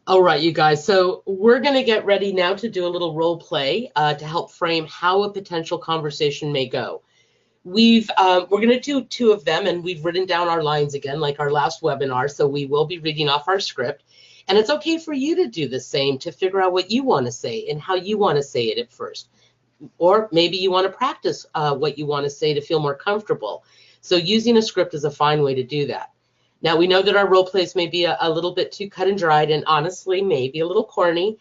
All right, you guys. So we're going to get ready now to do a little role play to help frame how a potential conversation may go. We're going to do two of them, and we've written down our lines again, like our last webinar. So we will be reading off our script, and it's okay for you to do the same to figure out what you want to say and how you want to say it at first, or maybe you want to practice what you want to say to feel more comfortable. So using a script is a fine way to do that. Now, we know that our role plays may be a little bit too cut and dried and honestly maybe a little corny,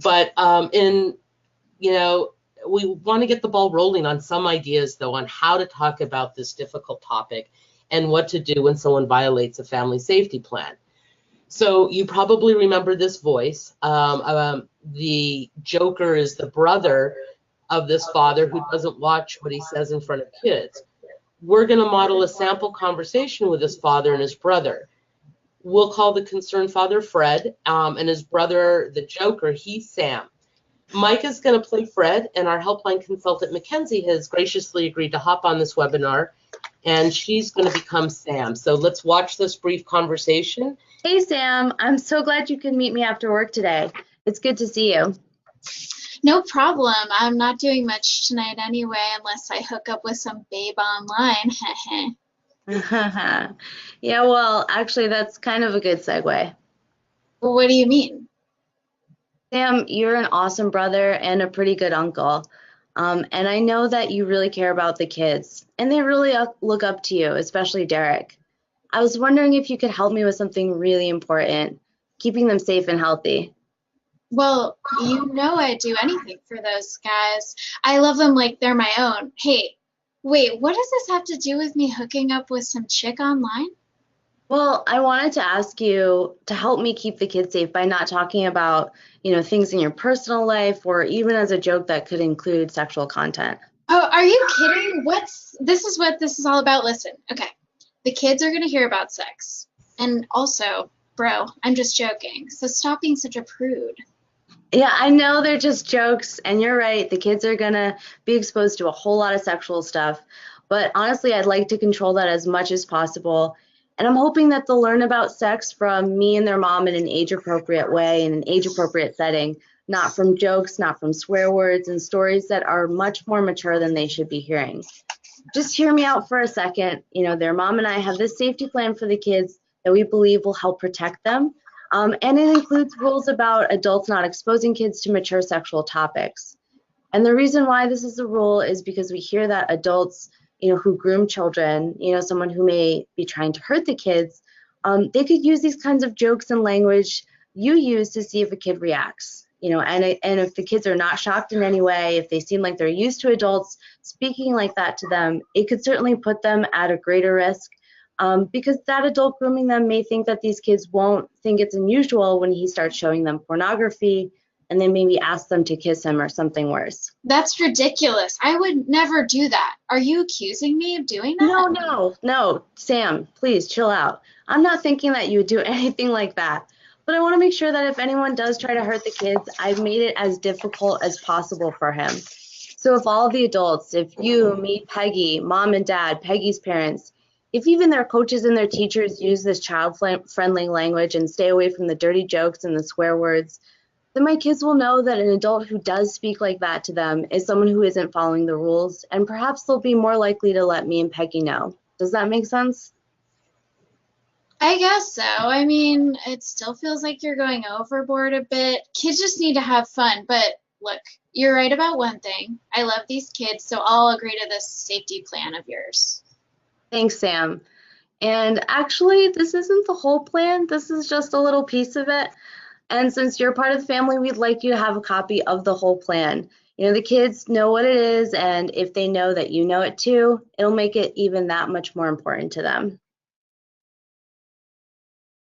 but you know, we want to get the ball rolling on some ideas, though, on how to talk about this difficult topic and what to do when someone violates a family safety plan. So you probably remember this voice. The Joker is the brother of this father who doesn't watch what he says in front of kids. We're going to model a sample conversation with his father and his brother. We'll call the concerned father Fred, and his brother, the Joker, he's Sam. Mike is going to play Fred, and our helpline consultant, Mackenzie, has graciously agreed to hop on this webinar, and she's going to become Sam. So let's watch this brief conversation. Hey, Sam. I'm so glad you could meet me after work today. It's good to see you. No problem. I'm not doing much tonight anyway, unless I hook up with some babe online. Yeah, well, actually, that's kind of a good segue. Well, what do you mean? Sam, you're an awesome brother and a pretty good uncle. And I know that you really care about the kids, and they really look up to you, especially Derek. I was wondering if you could help me with something really important, keeping them safe and healthy. Well, you know I'd do anything for those guys. I love them like they're my own. Hey, wait, what does this have to do with me hooking up with some chick online? Well, I wanted to ask you to help me keep the kids safe by not talking about, things in your personal life or even as a joke that could include sexual content. Oh, are you kidding? This is what this is all about. Listen, okay. The kids are gonna hear about sex. And also, bro, I'm just joking. So stop being such a prude. Yeah, I know they're just jokes, and you're right. The kids are gonna be exposed to a whole lot of sexual stuff. But honestly, I'd like to control that as much as possible. And I'm hoping that they'll learn about sex from me and their mom in an age-appropriate way, in an age-appropriate setting, not from jokes, not from swear words and stories that are much more mature than they should be hearing. Just hear me out for a second. Their mom and I have this safety plan for the kids that we believe will help protect them. And it includes rules about adults not exposing kids to mature sexual topics. And the reason why this is a rule is because we hear that adults, who groom children, someone who may be trying to hurt the kids, they could use these kinds of jokes and language you use to see if a kid reacts. And if the kids are not shocked in any way, if they seem like they're used to adults speaking like that to them, it could certainly put them at a greater risk, because that adult grooming them may think that these kids won't think it's unusual when he starts showing them pornography and then maybe ask them to kiss him or something worse. That's ridiculous. I would never do that. Are you accusing me of doing that? No, Sam, please chill out. I'm not thinking that you would do anything like that. But I want to make sure that if anyone does try to hurt the kids, I've made it as difficult as possible for him. So if all of the adults, if you, me, Peggy, mom and dad, Peggy's parents, if even their coaches and their teachers use this child-friendly language and stay away from the dirty jokes and the swear words, then my kids will know that an adult who does speak like that to them is someone who isn't following the rules, and perhaps they'll be more likely to let me and Peggy know. Does that make sense? I guess so. I mean, it still feels like you're going overboard a bit. Kids just need to have fun. But look, you're right about one thing. I love these kids, so I'll agree to this safety plan of yours. Thanks, Sam. And actually, this isn't the whole plan. This is just a little piece of it. And since you're part of the family, we'd like you to have a copy of the whole plan. The kids know what it is, and if they know that you know it too, it'll make it even that much more important to them.